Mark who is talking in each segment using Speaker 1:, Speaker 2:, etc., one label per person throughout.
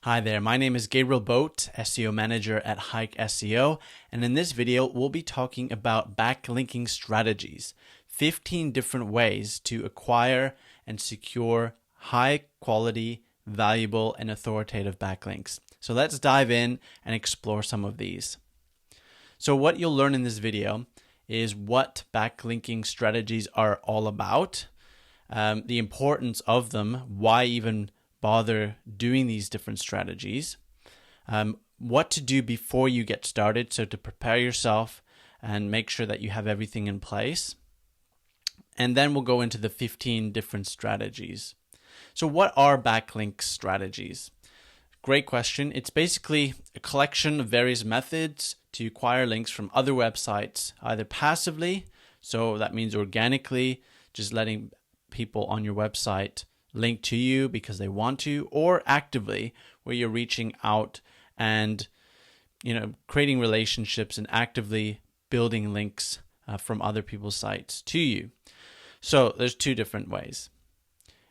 Speaker 1: Hi there, my name is Gabriel Boat, SEO Manager at Hike SEO, and in this video, we'll be talking about backlinking strategies, 15 different ways to acquire and secure high quality, valuable, and authoritative backlinks. So let's dive in and explore some of these. So what you'll learn in this video is what backlinking strategies are all about, the importance of them, why even bother doing these different strategies, what to do before you get started, so to prepare yourself and make sure that you have everything in place. And then we'll go into the 15 different strategies. So what are backlink strategies? Great question. It's basically a collection of various methods to acquire links from other websites, either passively, so that means organically, just letting people on your website link to you because they want to, or actively, where you're reaching out and creating relationships and actively building links from other people's sites to you. So there's two different ways.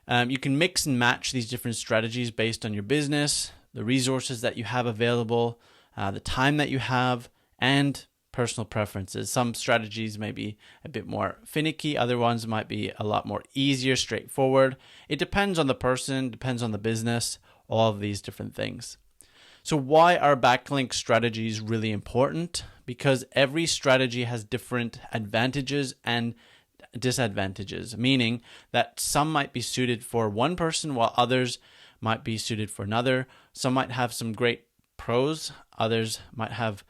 Speaker 1: You can mix and match these different strategies based on your business, the resources that you have available, the time that you have, and personal preferences. Some strategies may be a bit more finicky, other ones might be a lot more easier, straightforward. It depends on the person, depends on the business, all of these different things. So why are backlink strategies really important? Because every strategy has different advantages and disadvantages, meaning that some might be suited for one person while others might be suited for another. Some might have some great pros, others might have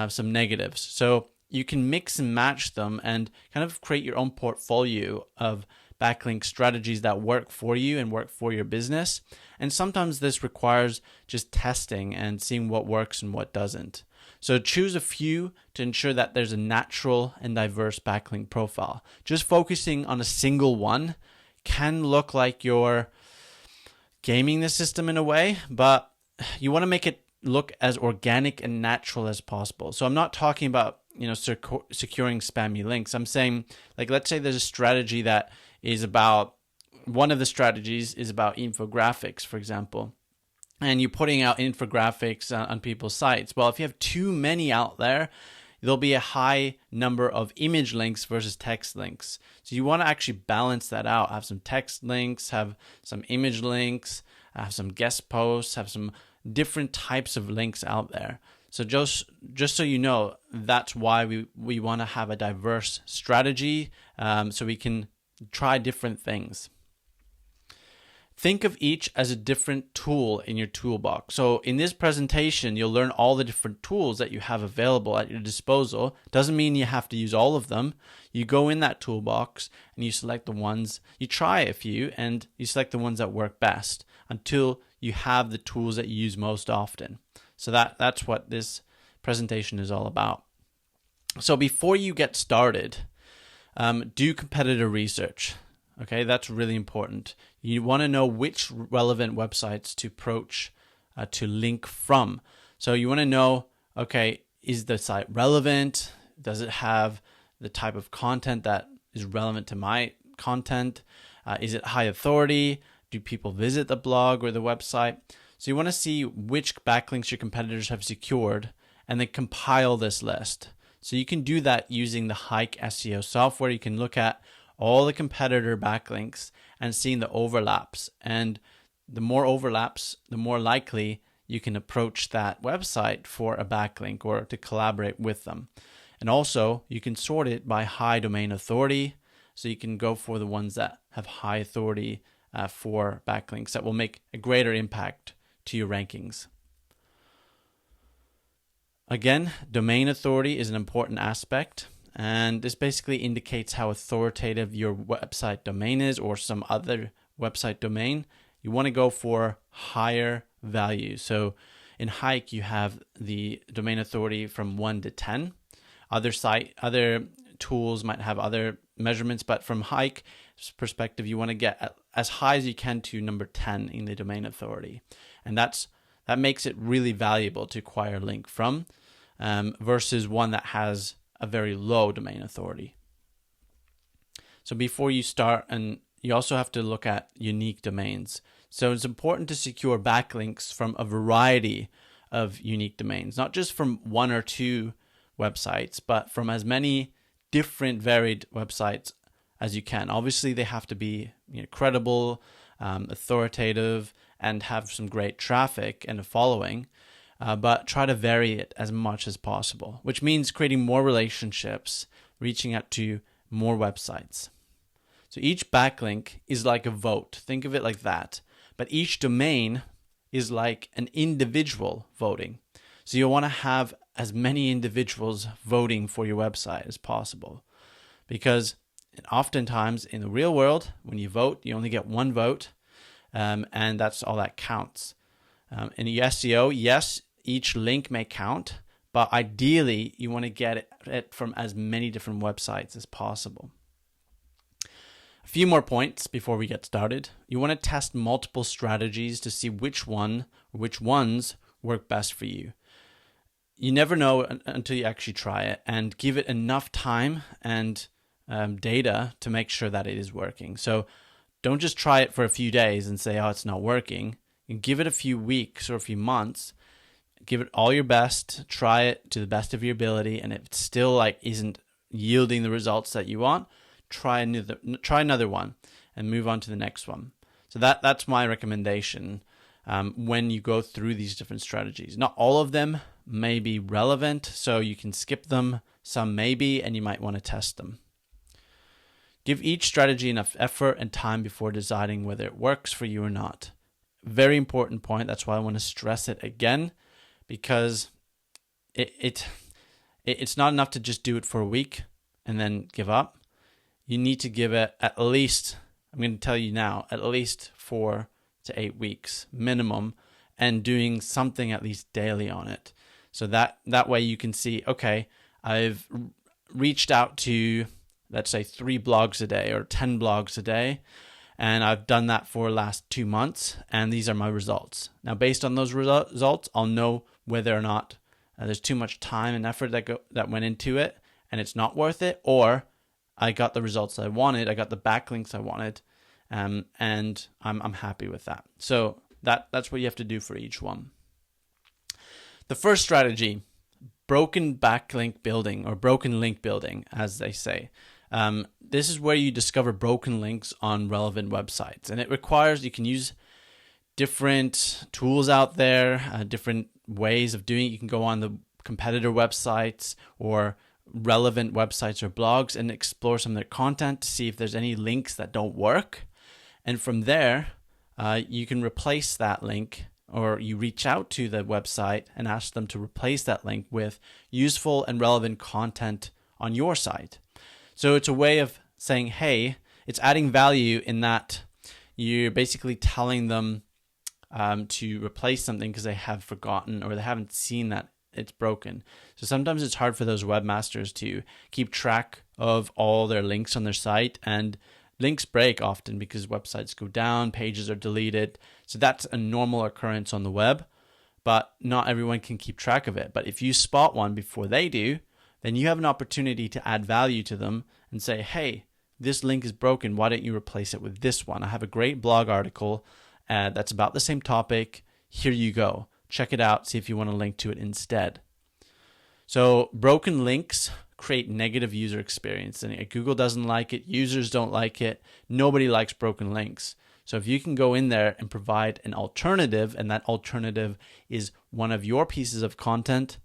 Speaker 1: some negatives. So you can mix and match them and kind of create your own portfolio of backlink strategies that work for you and work for your business. And sometimes this requires just testing and seeing what works and what doesn't. So choose a few to ensure that there's a natural and diverse backlink profile. Just focusing on a single one can look like you're gaming the system in a way, but you want to make it look as organic and natural as possible. So I'm not talking about securing spammy links. I'm saying, like, let's say there's a strategy that is about, one of the strategies is about infographics, for example, and you're putting out infographics on people's sites. Well, if you have too many out there, there'll be a high number of image links versus text links. So you want to actually balance that out. Have some text links, have some image links, have some guest posts, have some different types of links out there. So just so you know, that's why we want to have a diverse strategy, so we can try different things. Think of each as a different tool in your toolbox. So in this presentation, you'll learn all the different tools that you have available at your disposal. Doesn't mean you have to use all of them. You go in that toolbox and you select the ones, you try a few, and you select the ones that work best until you have the tools that you use most often. So that's what this presentation is all about. So before you get started, do competitor research. Okay, that's really important. You want to know which relevant websites to approach to link from. So you want to know, okay, is the site relevant? Does it have the type of content that is relevant to my content? Is it high authority? Do people visit the blog or the website? So you want to see which backlinks your competitors have secured and then compile this list. So you can do that using the Hike SEO software. You can look at all the competitor backlinks and seeing the overlaps. And the more overlaps, the more likely you can approach that website for a backlink or to collaborate with them. And also you can sort it by high domain authority. So you can go for the ones that have high authority for backlinks that will make a greater impact to your rankings. Again, domain authority is an important aspect. And this basically indicates how authoritative your website domain is or some other website domain. You want to go for higher value. So in Hike, you have the domain authority from 1 to 10. Other tools might have other measurements, but from Hike's perspective, you want to get as high as you can to number 10 in the domain authority. And that makes it really valuable to acquire a link from versus one that has a very low domain authority. So before you start, and you also have to look at unique domains. So it's important to secure backlinks from a variety of unique domains, not just from one or two websites, but from as many different varied websites as you can. Obviously, they have to be credible, authoritative, and have some great traffic and a following, but try to vary it as much as possible, which means creating more relationships, reaching out to more websites. So each backlink is like a vote. Think of it like that. But each domain is like an individual voting. So you'll want to have as many individuals voting for your website as possible. Because oftentimes in the real world, when you vote, you only get one vote, and that's all that counts. In SEO, yes, each link may count, but ideally you want to get it from as many different websites as possible. A few more points before we get started. You want to test multiple strategies to see which ones work best for you. You never know until you actually try it, and give it enough time and data to make sure that it is working. So don't just try it for a few days and say, oh, it's not working. You give it a few weeks or a few months, give it all your best, try it to the best of your ability, and if it still isn't yielding the results that you want, try another one and move on to the next one. So that's my recommendation when you go through these different strategies. Not all of them may be relevant, so you can skip them. Some may be, and you might want to test them. Give each strategy enough effort and time before deciding whether it works for you or not. Very important point. That's why I want to stress it again, because it's not enough to just do it for a week and then give up. You need to give it at least, I'm going to tell you now, at least 4 to 8 weeks minimum, and doing something at least daily on it. So that way you can see, okay, I've reached out to, let's say, 3 blogs a day or 10 blogs a day, and I've done that for the last 2 months, and these are my results. Now, based on those results, I'll know whether or not there's too much time and effort that went into it, and it's not worth it, or I got the results I wanted, I got the backlinks I wanted, and I'm happy with that. So that's what you have to do for each one. The first strategy, broken backlink building, or broken link building, as they say. This is where you discover broken links on relevant websites, and it requires, you can use different tools out there, different ways of doing it. You can go on the competitor websites or relevant websites or blogs and explore some of their content to see if there's any links that don't work. And from there, you can replace that link, or you reach out to the website and ask them to replace that link with useful and relevant content on your site. So it's a way of saying, hey, it's adding value in that you're basically telling them to replace something because they have forgotten or they haven't seen that it's broken. So sometimes it's hard for those webmasters to keep track of all their links on their site, and links break often because websites go down, pages are deleted. So that's a normal occurrence on the web, but not everyone can keep track of it. But if you spot one before they do, then you have an opportunity to add value to them and say, hey, this link is broken. Why don't you replace it with this one? I have a great blog article that's about the same topic. Here you go. Check it out. See if you want to link to it instead. So broken links create negative user experience, and Google doesn't like it. Users don't like it. Nobody likes broken links. So if you can go in there and provide an alternative, and that alternative is one of your pieces of content,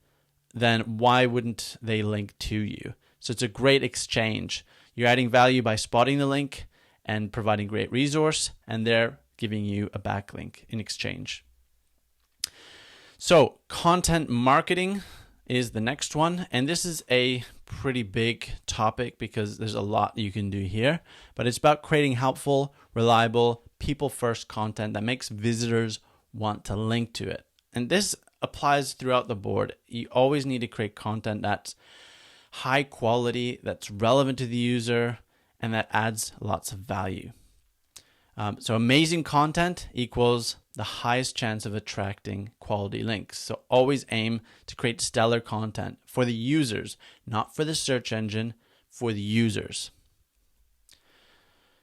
Speaker 1: then why wouldn't they link to you? So it's a great exchange. You're adding value by spotting the link and providing great resource, and they're giving you a backlink in exchange. So content marketing is the next one, and this is a pretty big topic because there's a lot you can do here, but it's about creating helpful, reliable, people-first content that makes visitors want to link to it. And this applies throughout the board. You always need to create content that's high quality, that's relevant to the user, and that adds lots of value. So amazing content equals the highest chance of attracting quality links. So always aim to create stellar content for the users, not for the search engine, for the users.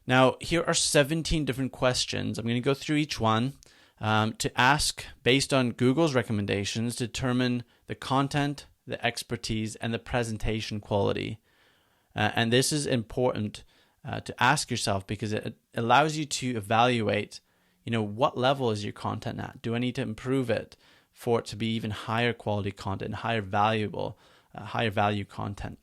Speaker 1: Now, here are 17 different questions. I'm going to go through each one to ask, based on Google's recommendations, determine the content, the expertise, and the presentation quality. And this is important to ask yourself because it allows you to evaluate, what level is your content at? Do I need to improve it for it to be even higher quality content, higher value content?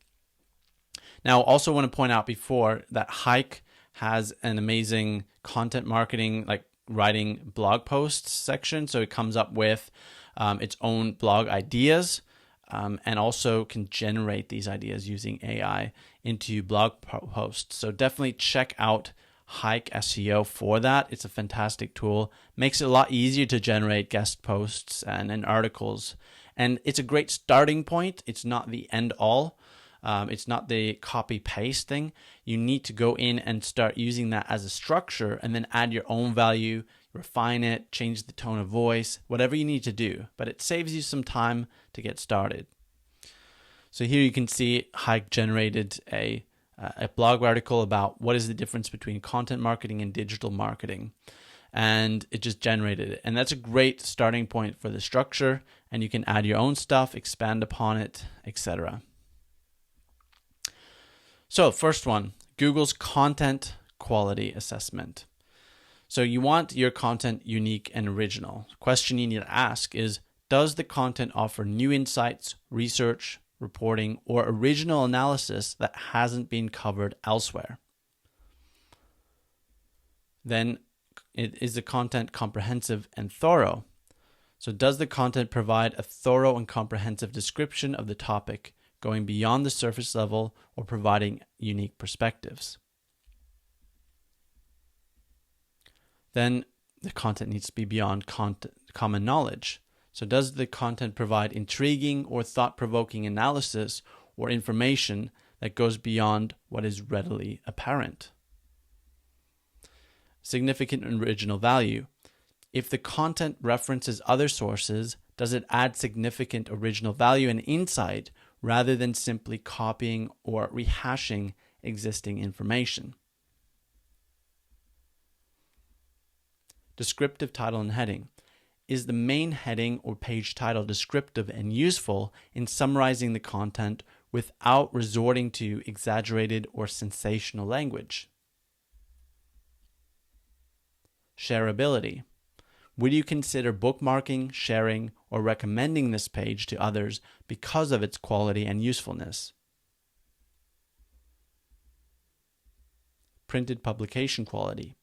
Speaker 1: Now, also want to point out before that Hike has an amazing content marketing, like writing blog posts section. So it comes up with its own blog ideas and also can generate these ideas using AI into blog posts. So definitely check out Hike SEO for that. It's a fantastic tool. Makes it a lot easier to generate guest posts and articles. And it's a great starting point. It's not the end all. It's not the copy paste thing. You need to go in and start using that as a structure and then add your own value, refine it, change the tone of voice, whatever you need to do. But it saves you some time to get started. So here you can see Hike generated a blog article about what is the difference between content marketing and digital marketing. And it just generated it. And that's a great starting point for the structure. And you can add your own stuff, expand upon it, etc. So first one, Google's content quality assessment. So you want your content unique and original. The question you need to ask is, does the content offer new insights, research, reporting, or original analysis that hasn't been covered elsewhere? Then, is the content comprehensive and thorough? So does the content provide a thorough and comprehensive description of the topic, going beyond the surface level or providing unique perspectives? Then the content needs to be beyond common knowledge. So does the content provide intriguing or thought-provoking analysis or information that goes beyond what is readily apparent? Significant original value. If the content references other sources, does it add significant original value and insight rather than simply copying or rehashing existing information? Descriptive title and heading. Is the main heading or page title descriptive and useful in summarizing the content without resorting to exaggerated or sensational language? Shareability. Would you consider bookmarking, sharing, or recommending this page to others because of its quality and usefulness? Printed publication quality.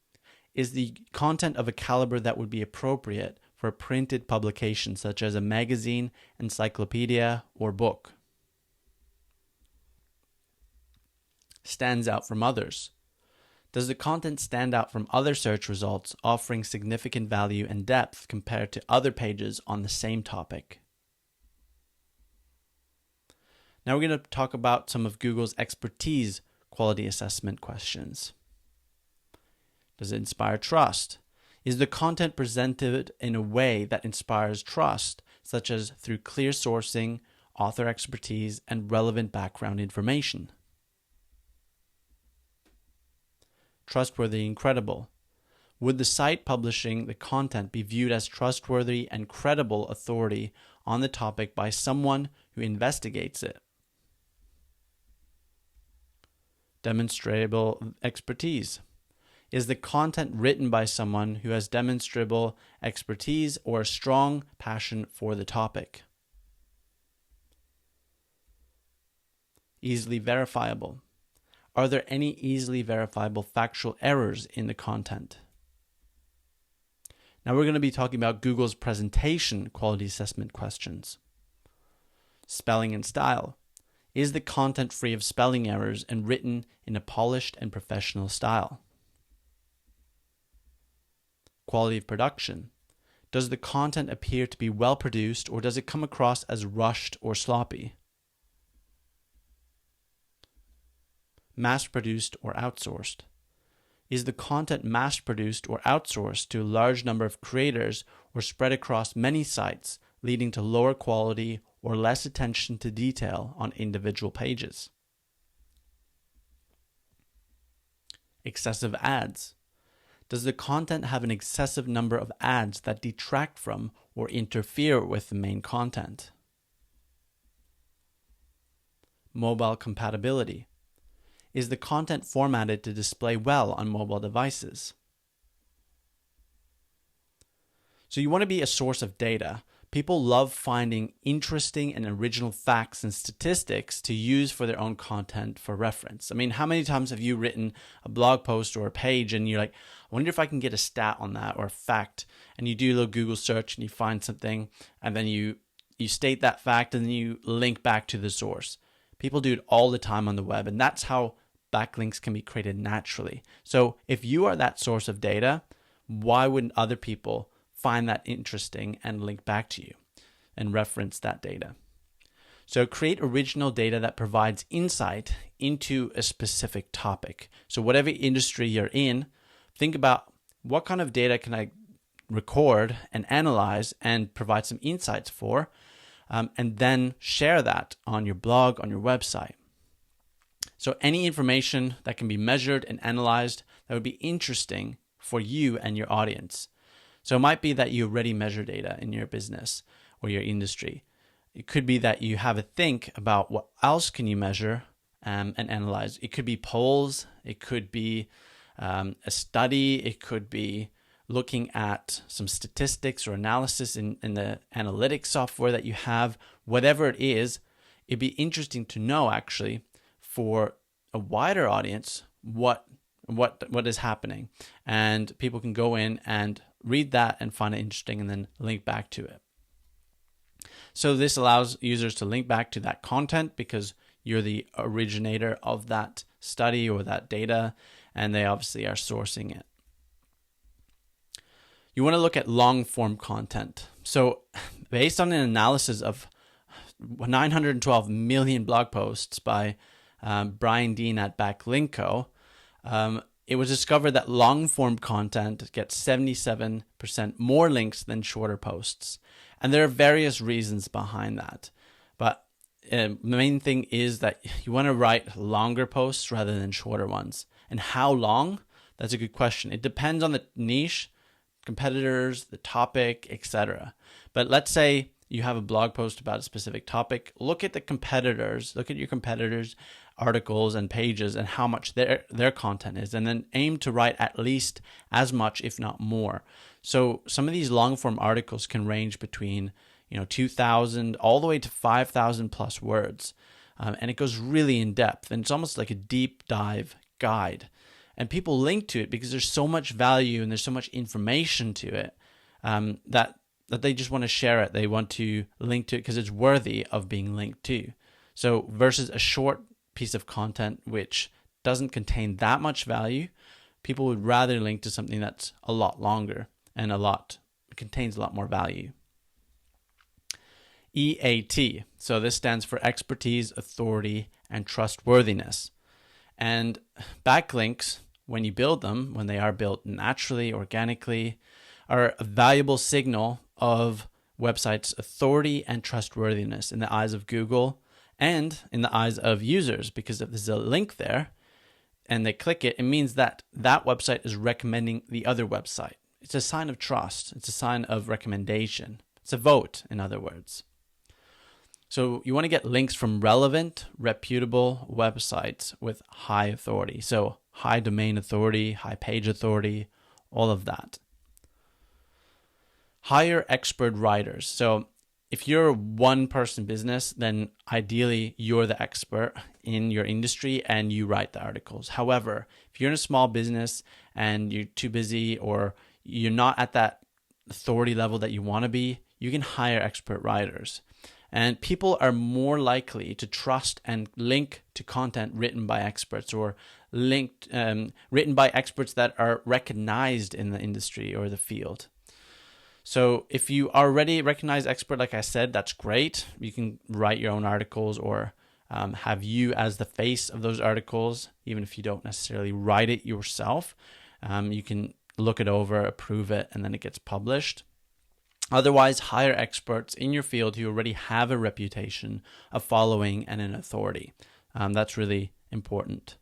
Speaker 1: Is the content of a caliber that would be appropriate for a printed publication such as a magazine, encyclopedia, or book? Stands out from others. Does the content stand out from other search results, offering significant value and depth compared to other pages on the same topic? Now we're going to talk about some of Google's expertise quality assessment questions. Does it inspire trust? Is the content presented in a way that inspires trust, such as through clear sourcing, author expertise, and relevant background information? Trustworthy and credible. Would the site publishing the content be viewed as trustworthy and credible authority on the topic by someone who investigates it? Demonstrable expertise. Is the content written by someone who has demonstrable expertise or a strong passion for the topic? Easily verifiable. Are there any easily verifiable factual errors in the content? Now we're going to be talking about Google's presentation quality assessment questions. Spelling and style. Is the content free of spelling errors and written in a polished and professional style? Quality of production. Does the content appear to be well produced, or does it come across as rushed or sloppy? Mass-produced or outsourced. Is the content mass-produced or outsourced to a large number of creators or spread across many sites, leading to lower quality or less attention to detail on individual pages? excessive ads? Does the content have an excessive number of ads that detract from or interfere with the main content? Mobile compatibility. Is the content formatted to display well on mobile devices? So you want to be a source of data. People love finding interesting and original facts and statistics to use for their own content for reference. I mean, how many times have you written a blog post or a page and you're like, I wonder if I can get a stat on that or a fact, and you do a little Google search and you find something, and then you state that fact and then you link back to the source. People do it all the time on the web, and that's how backlinks can be created naturally. So if you are that source of data, why wouldn't other people find that interesting and link back to you and reference that data? So create original data that provides insight into a specific topic. So whatever industry you're in, think about what kind of data can I record and analyze and provide some insights for, and then share that on your blog, on your website. So any information that can be measured and analyzed that would be interesting for you and your audience. So it might be that you already measure data in your business or your industry. It could be that you have a think about what else can you measure and analyze. It could be polls. It could be a study. It could be looking at some statistics or analysis in the analytics software that you have. Whatever it is, it'd be interesting to know actually for a wider audience what is happening, and people can go in and read that and find it interesting and then link back to it. So this allows users to link back to that content because you're the originator of that study or that data, and they obviously are sourcing it. You want to look at long form content. So based on an analysis of 912 million blog posts by Brian Dean at Backlink, it was discovered that long form content gets 77% more links than shorter posts. And there are various reasons behind that. But the main thing is that you want to write longer posts rather than shorter ones. And how long? That's a good question. It depends on the niche, competitors, the topic, etc. But let's say you have a blog post about a specific topic. Look at the competitors, look at your competitors' articles and pages and how much their content is, and then aim to write at least as much, if not more. So some of these long form articles can range between 2,000 all the way to 5,000 plus words. And it goes really in depth, and it's almost like a deep dive guide. And people link to it because there's so much value and there's so much information to it that they just want to share it. They want to link to it because it's worthy of being linked to. So versus a short piece of content which doesn't contain that much value, people would rather link to something that's a lot longer and contains a lot more value. EAT. So this stands for expertise, authority, and trustworthiness. And backlinks, when you build them, when they are built naturally, organically, are a valuable signal of websites' authority and trustworthiness in the eyes of Google and in the eyes of users, because if there's a link there and they click it, it means that that website is recommending the other website. It's a sign of trust. It's a sign of recommendation. It's a vote, in other words. So you want to get links from relevant, reputable websites with high authority. So high domain authority, high page authority, all of that. Hire expert writers. So if you're a one-person business, then ideally you're the expert in your industry and you write the articles. However, if you're in a small business and you're too busy or you're not at that authority level that you want to be, you can hire expert writers. And people are more likely to trust and link to content written by experts or written by experts that are recognized in the industry or the field. So if you are already a recognized expert, like I said, that's great. You can write your own articles or have you as the face of those articles, even if you don't necessarily write it yourself. You can look it over, approve it, and then it gets published. Otherwise, hire experts in your field who already have a reputation, a following, and an authority. That's really important.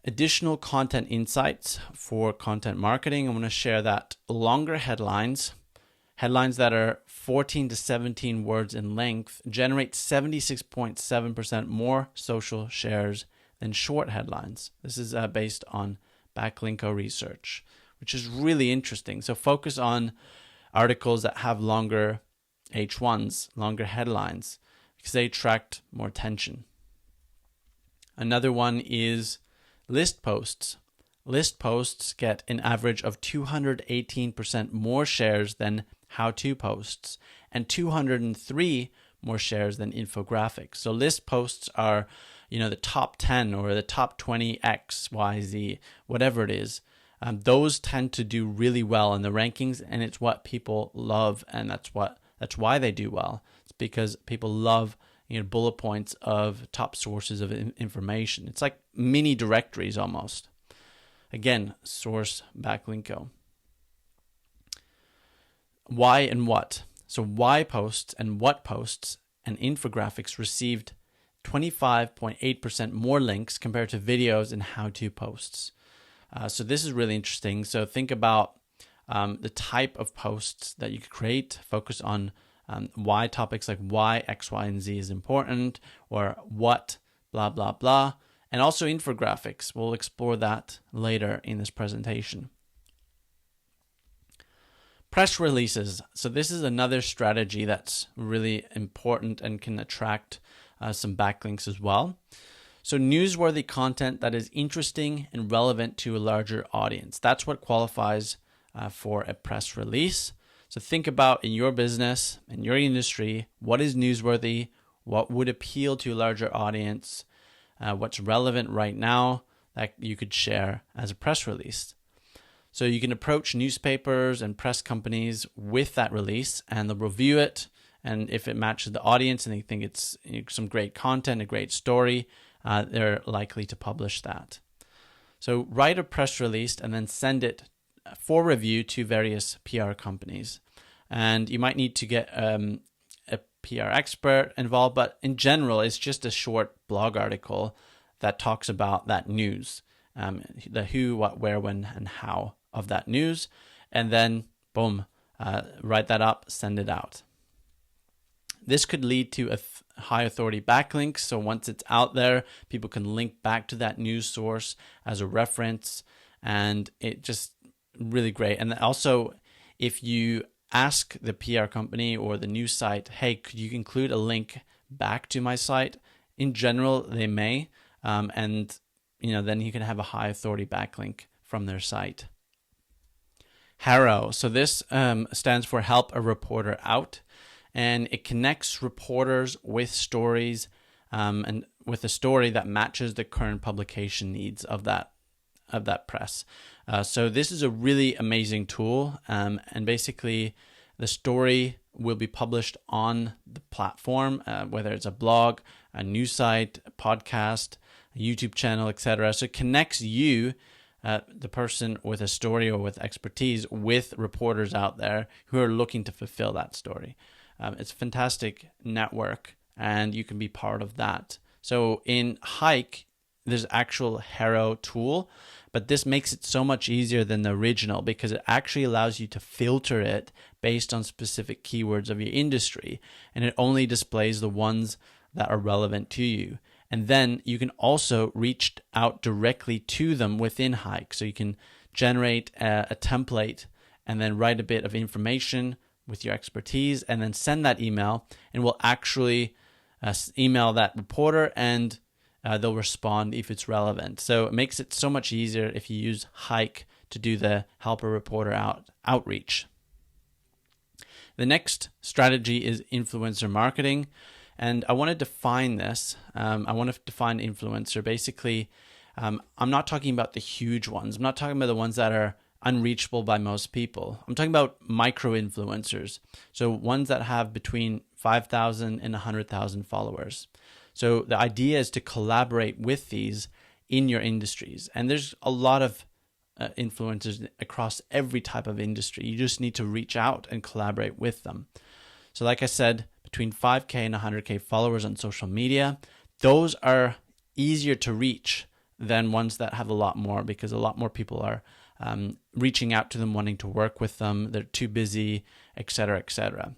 Speaker 1: Additional content insights for content marketing. I want to share that longer headlines that are 14 to 17 words in length, generate 76.7% more social shares than short headlines. This is based on Backlink research, which is really interesting. So focus on articles that have longer H1s, longer headlines, because they attract more attention. Another one is list posts. List posts get an average of 218% more shares than how-to posts and 203 more shares than infographics. So list posts are, the top 10 or the top 20 X, Y, Z, whatever it is. Those tend to do really well in the rankings, and it's what people love, and that's why they do well. It's because people love bullet points of top sources of information. It's like mini directories almost. Again, source backlinko. Why and what. So why posts and what posts and infographics received 25.8% more links compared to videos and how-to posts. So this is really interesting. So think about the type of posts that you could create. Focus on why topics like why X, Y, and Z is important, or what, blah, blah, blah. And also infographics. We'll explore that later in this presentation. Press releases. So this is another strategy that's really important and can attract some backlinks as well. So newsworthy content that is interesting and relevant to a larger audience. That's what qualifies for a press release. So think about in your business, in your industry, what is newsworthy, what would appeal to a larger audience, what's relevant right now that you could share as a press release. So you can approach newspapers and press companies with that release, and they'll review it. And if it matches the audience and they think it's some great content, a great story, they're likely to publish that. So write a press release and then send it for review to various PR companies. And you might need to get a PR expert involved, but in general, it's just a short blog article that talks about that news, the who, what, where, when, and how of that news. And then, boom, write that up, send it out. This could lead to a high authority backlink. So once it's out there, people can link back to that news source as a reference, and it just really great. And also, if you ask the PR company or the news site, hey, could you include a link back to my site? In general, they may, and then you can have a high authority backlink from their site. HARO. So this stands for Help a Reporter Out. And it connects reporters with stories and with a story that matches the current publication needs of that press. So this is a really amazing tool. And basically, the story will be published on the platform, whether it's a blog, a news site, a podcast, a YouTube channel, etc. So it connects you, the person with a story or with expertise, with reporters out there who are looking to fulfill that story. It's a fantastic network, and you can be part of that. So in Hike, there's actual HARO tool, but this makes it so much easier than the original because it actually allows you to filter it based on specific keywords of your industry, and it only displays the ones that are relevant to you. And then you can also reach out directly to them within Hike. So you can generate a template and then write a bit of information with your expertise, and then send that email, and we'll actually email that reporter, and they'll respond if it's relevant. So it makes it so much easier if you use Hike to do the Help a Reporter Out outreach. The next strategy is influencer marketing, and I want to define this. I want to define influencer. Basically, I'm not talking about the huge ones. I'm not talking about the ones that are unreachable by most people. I'm talking about micro influencers. So ones that have between 5,000 and 100,000 followers. So the idea is to collaborate with these in your industries. And there's a lot of influencers across every type of industry. You just need to reach out and collaborate with them. So like I said, between 5K and 100K followers on social media, those are easier to reach than ones that have a lot more, because a lot more people are reaching out to them, wanting to work with them. They're too busy, etc., etc.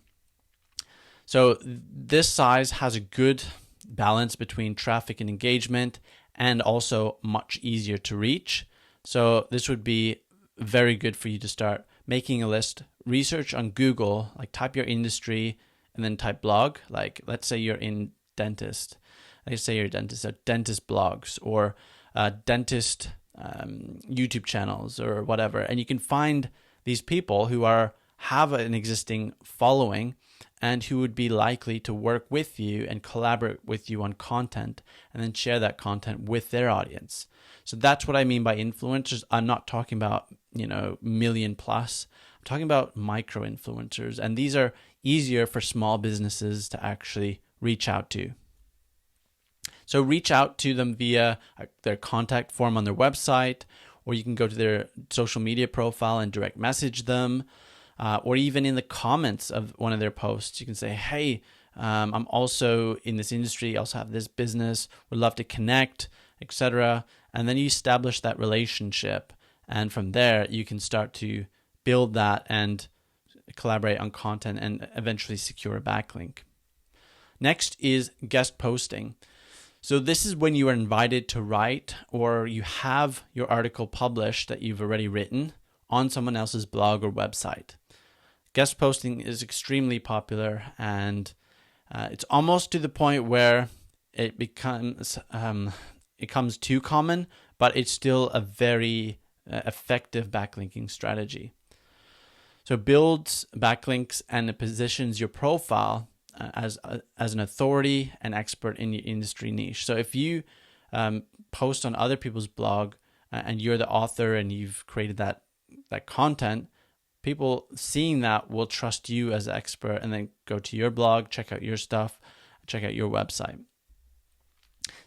Speaker 1: So this size has a good balance between traffic and engagement, and also much easier to reach. So this would be very good for you to start making a list. Research on Google, like type your industry and then type blog. Like let's say you're in dentist. Let's say you're a dentist, so dentist blogs or dentist YouTube channels or whatever. And you can find these people who have an existing following and who would be likely to work with you and collaborate with you on content and then share that content with their audience. So that's what I mean by influencers. I'm not talking about, million plus. I'm talking about micro influencers, and these are easier for small businesses to actually reach out to. So reach out to them via their contact form on their website, or you can go to their social media profile and direct message them. Or even in the comments of one of their posts, you can say, hey, I'm also in this industry, I also have this business, would love to connect, etc. And then you establish that relationship. And from there, you can start to build that and collaborate on content and eventually secure a backlink. Next is guest posting. So this is when you are invited to write, or you have your article published that you've already written on someone else's blog or website. Guest posting is extremely popular, and it's almost to the point where it becomes too common, but it's still a very effective backlinking strategy. So it builds backlinks and it positions your profile as an authority and expert in your industry niche. So if you post on other people's blog and you're the author and you've created that content, people seeing that will trust you as an expert and then go to your blog, check out your stuff, check out your website.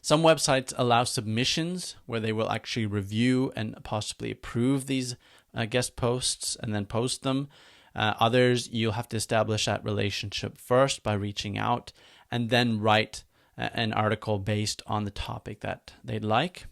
Speaker 1: Some websites allow submissions where they will actually review and possibly approve these guest posts and then post them. Others, you'll have to establish that relationship first by reaching out and then write an article based on the topic that they'd like.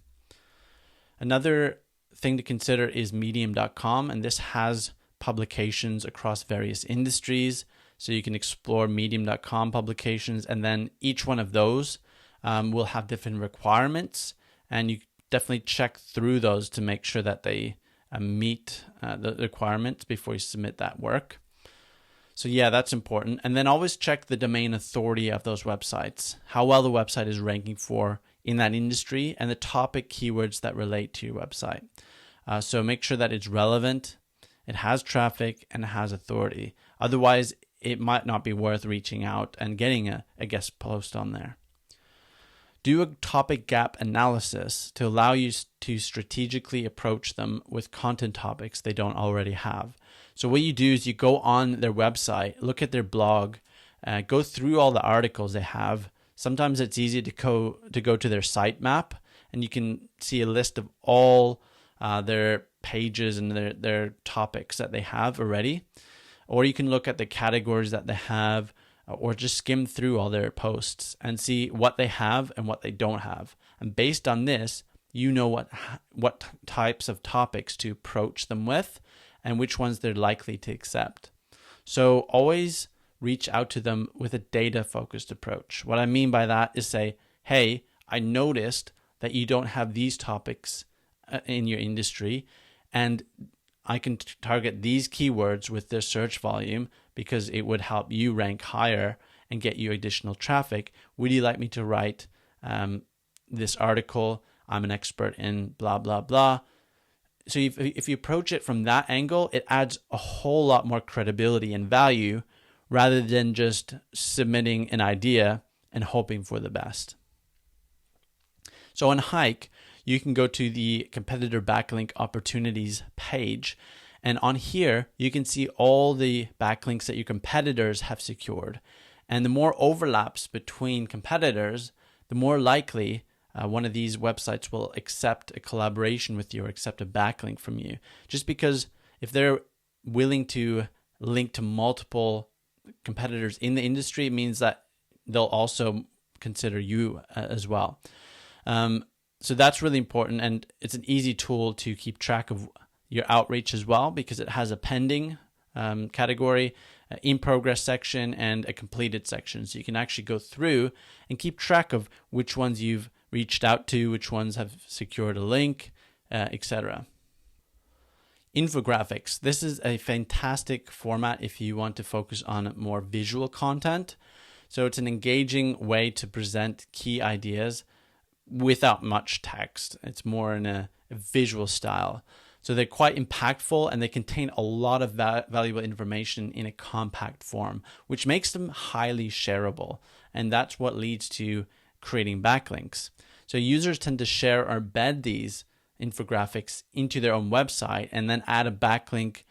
Speaker 1: Another thing to consider is medium.com, and this has publications across various industries. So you can explore medium.com publications, and then each one of those will have different requirements, and you definitely check through those to make sure that they meet the requirements before you submit that work. So yeah, that's important. And then always check the domain authority of those websites, how well the website is ranking for in that industry, and the topic keywords that relate to your website. So make sure that it's relevant, it has traffic, and it has authority. Otherwise, it might not be worth reaching out and getting a guest post on there. Do a topic gap analysis to allow you to strategically approach them with content topics they don't already have. So what you do is you go on their website, look at their blog, go through all the articles they have. Sometimes it's easy to go to their sitemap, and you can see a list of all their pages and their topics that they have already. Or you can look at the categories that they have, or just skim through all their posts and see what they have and what they don't have. And based on this, you know what types of topics to approach them with and which ones they're likely to accept. So always reach out to them with a data-focused approach. What I mean by that is say, hey, I noticed that you don't have these topics in your industry, and I can target these keywords with this search volume because it would help you rank higher and get you additional traffic. Would you like me to write this article? I'm an expert in blah, blah, blah. So if you approach it from that angle, it adds a whole lot more credibility and value rather than just submitting an idea and hoping for the best. So on Hike, you can go to the competitor backlink opportunities page. And on here, you can see all the backlinks that your competitors have secured. And the more overlaps between competitors, the more likely one of these websites will accept a collaboration with you or accept a backlink from you. Just because if they're willing to link to multiple competitors in the industry, it means that they'll also consider you as well. So that's really important, and it's an easy tool to keep track of your outreach as well, because it has a pending category, in progress section, and a completed section. So you can actually go through and keep track of which ones you've reached out to, which ones have secured a link, etc. Infographics. This is a fantastic format if you want to focus on more visual content. So it's an engaging way to present key ideas without much text. It's more in a visual style. So they're quite impactful, and they contain a lot of valuable information in a compact form, which makes them highly shareable. And that's what leads to creating backlinks. So users tend to share or embed these infographics into their own website and then add a backlink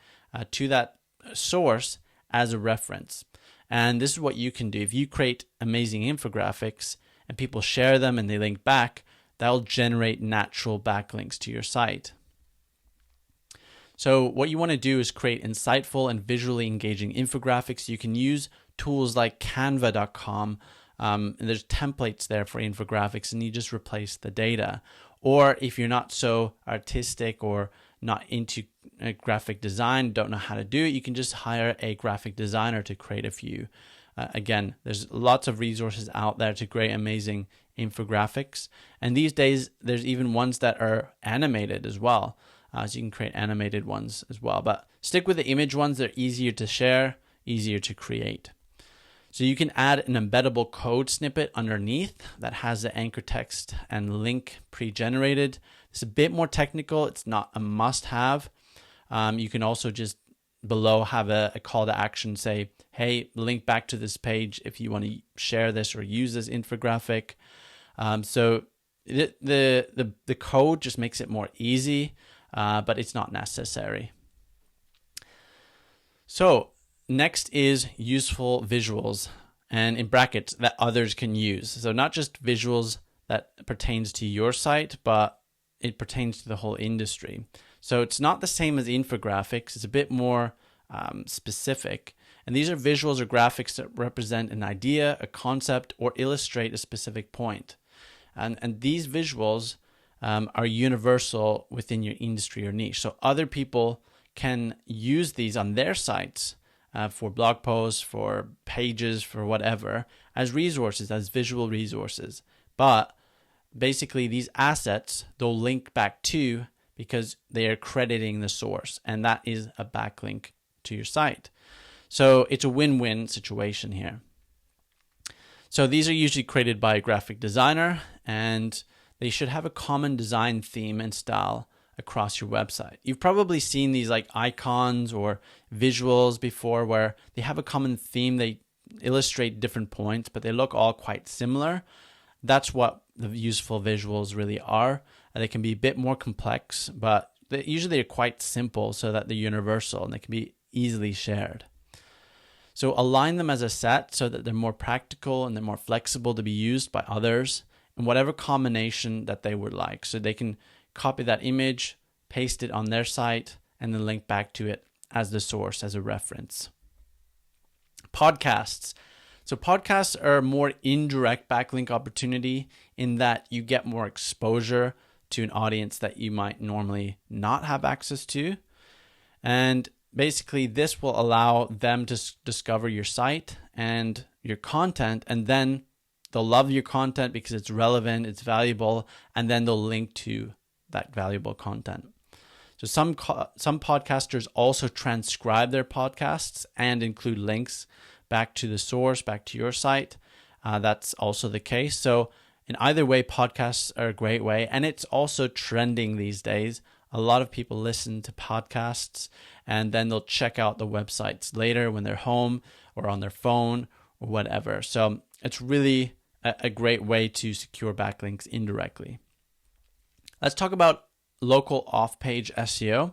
Speaker 1: to that source as a reference. And this is what you can do. If you create amazing infographics and people share them and they link back, that'll generate natural backlinks to your site. So what you want to do is create insightful and visually engaging infographics. You can use tools like canva.com. And there's templates there for infographics, and you just replace the data. Or if you're not so artistic or not into graphic design, don't know how to do it, you can just hire a graphic designer to create a few. Again, there's lots of resources out there to create amazing infographics. And these days, there's even ones that are animated as well. So you can create animated ones as well. But stick with the image ones. They're easier to share, easier to create. So you can add an embeddable code snippet underneath that has the anchor text and link pre-generated. It's a bit more technical. It's not a must-have. You can also just below have a call to action, say, hey, link back to this page if you want to share this or use this infographic. So the code just makes it more easy, but it's not necessary. So next is useful visuals, and in brackets that others can use. So not just visuals that pertains to your site, but it pertains to the whole industry. So it's not the same as infographics. It's a bit more specific. And these are visuals or graphics that represent an idea, a concept, or illustrate a specific point. And these visuals are universal within your industry or niche. So other people can use these on their sites for blog posts, for pages, for whatever, as resources, as visual resources. But basically these assets, they'll link back to because they are crediting the source, and that is a backlink to your site. So it's a win-win situation here. So these are usually created by a graphic designer, and they should have a common design theme and style across your website. You've probably seen these like icons or visuals before where they have a common theme. They illustrate different points, but they look all quite similar. That's what the useful visuals really are. They can be a bit more complex, but usually they're quite simple so that they're universal and they can be easily shared. So align them as a set so that they're more practical and they're more flexible to be used by others in whatever combination that they would like. So they can copy that image, paste it on their site, and then link back to it as the source, as a reference. Podcasts. So podcasts are a more indirect backlink opportunity in that you get more exposure to an audience that you might normally not have access to. And basically this will allow them to discover your site and your content, and then they'll love your content because it's relevant, it's valuable, and then they'll link to that valuable content. So some podcasters also transcribe their podcasts and include links back to the source, back to your site. That's also the case. So in either way, podcasts are a great way, and it's also trending these days. A lot of people listen to podcasts and then they'll check out the websites later when they're home or on their phone or whatever. So it's really a great way to secure backlinks indirectly. Let's talk about local off-page SEO,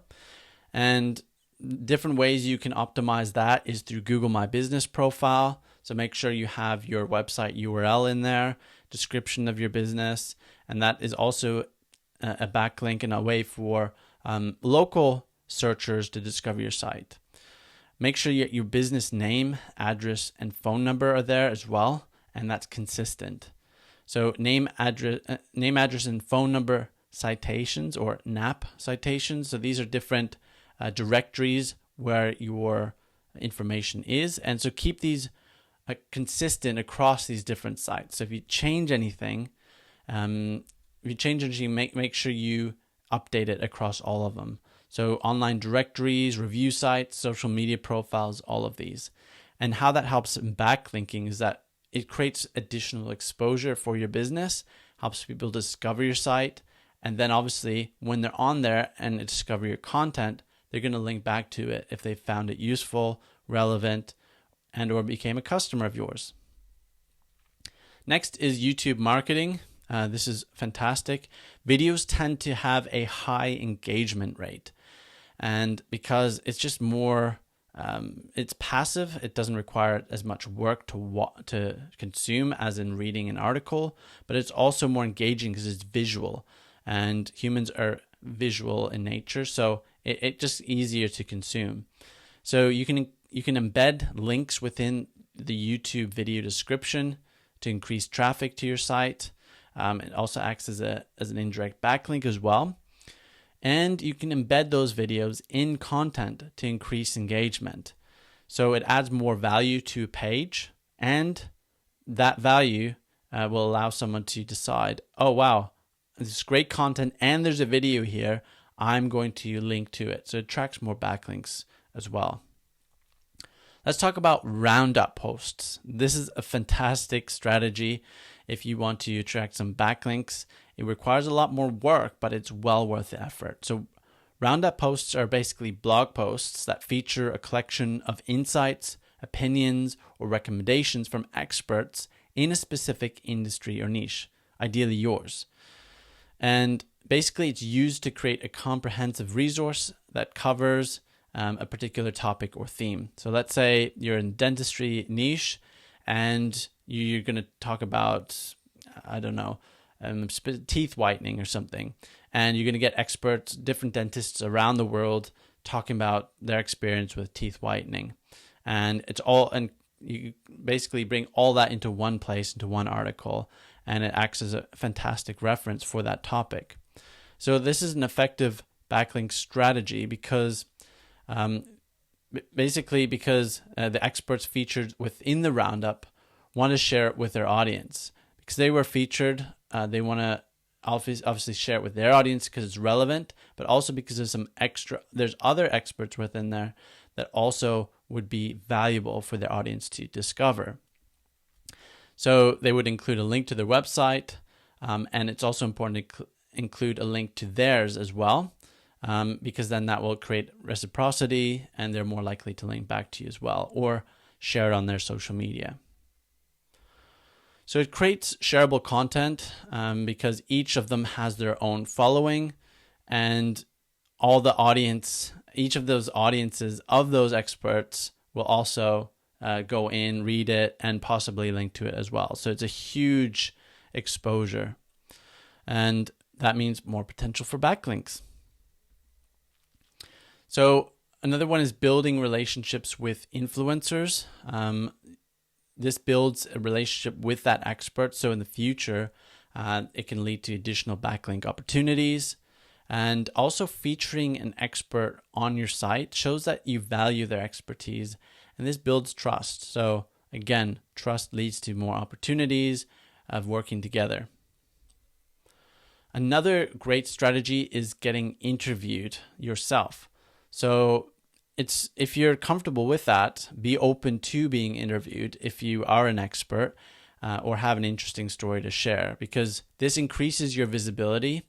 Speaker 1: and different ways you can optimize that is through Google My Business profile. So make sure you have your website URL in there, description of your business, and that is also a backlink and a way for local searchers to discover your site. Make sure your business name, address, and phone number are there as well, and that's consistent. So name, address, and phone number citations, or NAP citations. So these are different directories where your information is. And so keep these consistent across these different sites. So if you change anything, make sure you update it across all of them. So online directories, review sites, social media profiles, all of these. And how that helps in backlinking is that it creates additional exposure for your business, helps people discover your site, and then obviously when they're on there and discover your content, they're going to link back to it if they found it useful, relevant, and or became a customer of yours. Next is YouTube marketing. This is fantastic. Videos tend to have a high engagement rate. And because it's just more, it's passive, it doesn't require as much work to consume as in reading an article, but it's also more engaging because it's visual. And humans are visual in nature, so it's just easier to consume. So you can embed links within the YouTube video description to increase traffic to your site. It also acts as an indirect backlink as well. And you can embed those videos in content to increase engagement. So it adds more value to a page, and that value will allow someone to decide, oh wow, this is great content and there's a video here, I'm going to link to it. So it attracts more backlinks as well. Let's talk about roundup posts. This is a fantastic strategy if you want to attract some backlinks. It requires a lot more work, but it's well worth the effort. So roundup posts are basically blog posts that feature a collection of insights, opinions, or recommendations from experts in a specific industry or niche, ideally yours. And basically it's used to create a comprehensive resource that covers a particular topic or theme. So let's say you're in dentistry niche and you're going to talk about, I don't know, teeth whitening or something. And you're going to get experts, different dentists around the world talking about their experience with teeth whitening. And you basically bring all that into one place, into one article, and it acts as a fantastic reference for that topic. So this is an effective backlink strategy because the experts featured within the roundup want to share it with their audience. Because they were featured, they want to obviously share it with their audience because it's relevant, but also because there's other experts within there that also would be valuable for their audience to discover. So they would include a link to their website, and it's also important to include a link to theirs as well, because then that will create reciprocity and they're more likely to link back to you as well or share it on their social media. So it creates shareable content because each of them has their own following, and each of those audiences of those experts will also go in, read it, and possibly link to it as well. So it's a huge exposure, and that means more potential for backlinks. So another one is building relationships with influencers. This builds a relationship with that expert. So in the future, it can lead to additional backlink opportunities. And also featuring an expert on your site shows that you value their expertise. And this builds trust. So again, trust leads to more opportunities of working together. Another great strategy is getting interviewed yourself. So if you're comfortable with that, be open to being interviewed if you are an expert or have an interesting story to share, because this increases your visibility.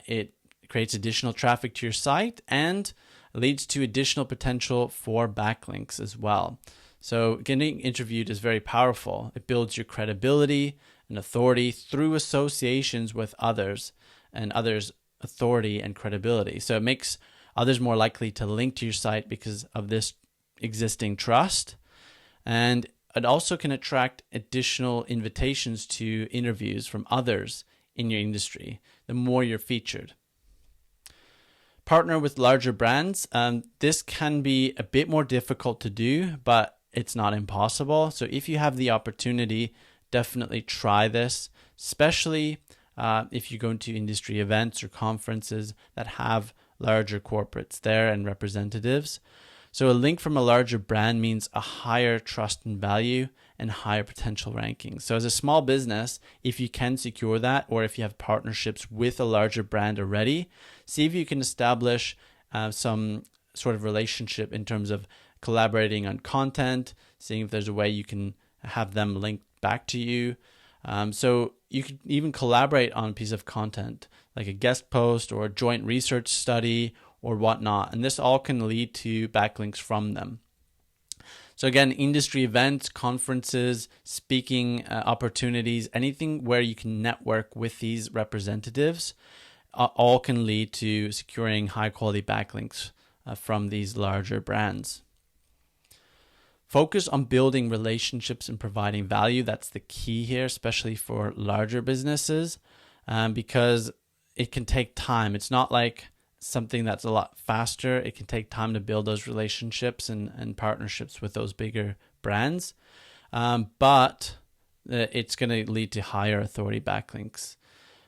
Speaker 1: It creates additional traffic to your site and leads to additional potential for backlinks as well. So getting interviewed is very powerful. It builds your credibility and authority through associations with others and others' authority and credibility. So it makes others more likely to link to your site because of this existing trust. And it also can attract additional invitations to interviews from others in your industry, the more you're featured. Partner with larger brands. This can be a bit more difficult to do, but it's not impossible. So if you have the opportunity, definitely try this, especially if you go into industry events or conferences that have larger corporates there and representatives. So a link from a larger brand means a higher trust and value and higher potential rankings. So as a small business, if you can secure that, or if you have partnerships with a larger brand already, see if you can establish some sort of relationship in terms of collaborating on content, seeing if there's a way you can have them linked back to you. So you could even collaborate on a piece of content, like a guest post or a joint research study or whatnot. And this all can lead to backlinks from them. So again, industry events, conferences, speaking opportunities, anything where you can network with these representatives, all can lead to securing high quality backlinks from these larger brands. Focus on building relationships and providing value. That's the key here, especially for larger businesses, because it can take time. It's not like something that's a lot faster. It can take time to build those relationships and partnerships with those bigger brands, but it's going to lead to higher authority backlinks.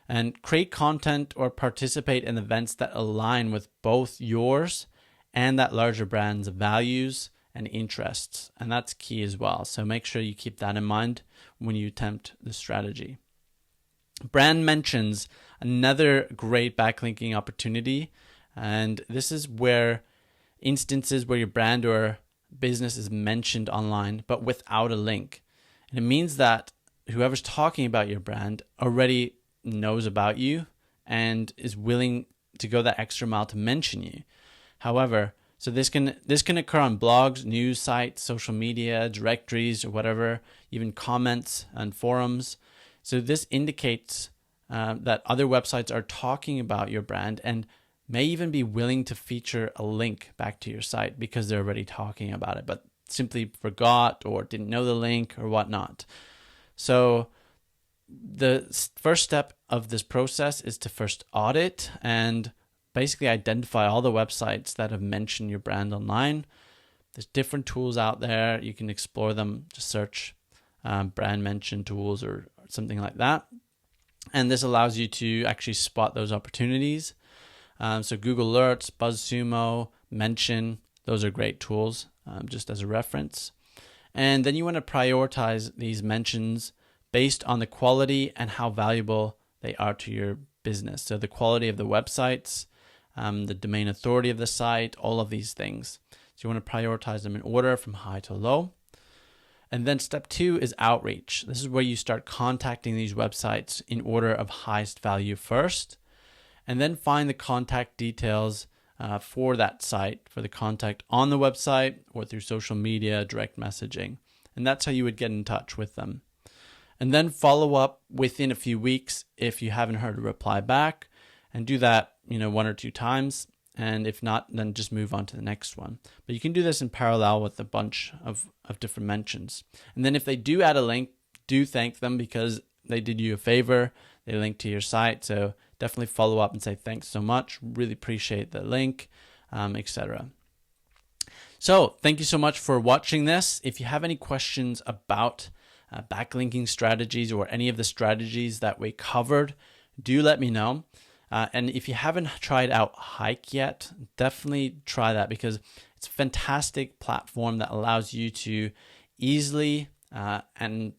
Speaker 1: And create content or participate in events that align with both yours and that larger brand's values and interests. And that's key as well. So make sure you keep that in mind when you attempt the strategy. Brand mentions, another great backlinking opportunity. And this is where instances where your brand or business is mentioned online, but without a link. And it means that whoever's talking about your brand already knows about you and is willing to go that extra mile to mention you. However, so this can occur on blogs, news sites, social media, directories, or whatever, even comments and forums. So this indicates that other websites are talking about your brand and may even be willing to feature a link back to your site because they're already talking about it, but simply forgot or didn't know the link or whatnot. So the first step of this process is to first audit and basically identify all the websites that have mentioned your brand online. There's different tools out there. You can explore them. Just search brand mention tools or something like that. And this allows you to actually spot those opportunities. So Google Alerts, BuzzSumo, Mention, those are great tools just as a reference. And then you want to prioritize these mentions based on the quality and how valuable they are to your business. So the quality of the websites, the domain authority of the site, all of these things. So you want to prioritize them in order from high to low. And then step 2 is outreach. This is where you start contacting these websites in order of highest value first, and then find the contact details for that site, for the contact on the website or through social media, direct messaging. And that's how you would get in touch with them. And then follow up within a few weeks if you haven't heard a reply back, and do that, 1 or 2 times. And if not, then just move on to the next one. But you can do this in parallel with a bunch of different mentions. And then if they do add a link, do thank them because they did you a favor. They linked to your site. So definitely follow up and say, thanks so much. Really appreciate the link, etc. So thank you so much for watching this. If you have any questions about backlinking strategies or any of the strategies that we covered, do let me know. And if you haven't tried out Hike yet, definitely try that because it's a fantastic platform that allows you to easily and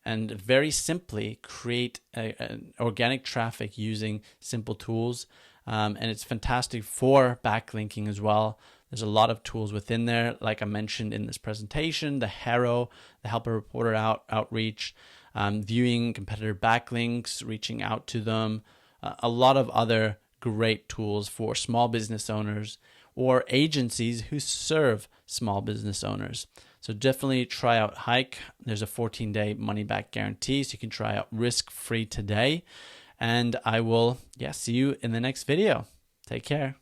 Speaker 1: very simply create an organic traffic using simple tools. And it's fantastic for backlinking as well. There's a lot of tools within there, like I mentioned in this presentation, the HARO, the Helper Reporter Outreach, viewing competitor backlinks, reaching out to them, a lot of other great tools for small business owners or agencies who serve small business owners. So definitely try out Hike. There's a 14-day money-back guarantee, so you can try out risk-free today. And I will see you in the next video. Take care.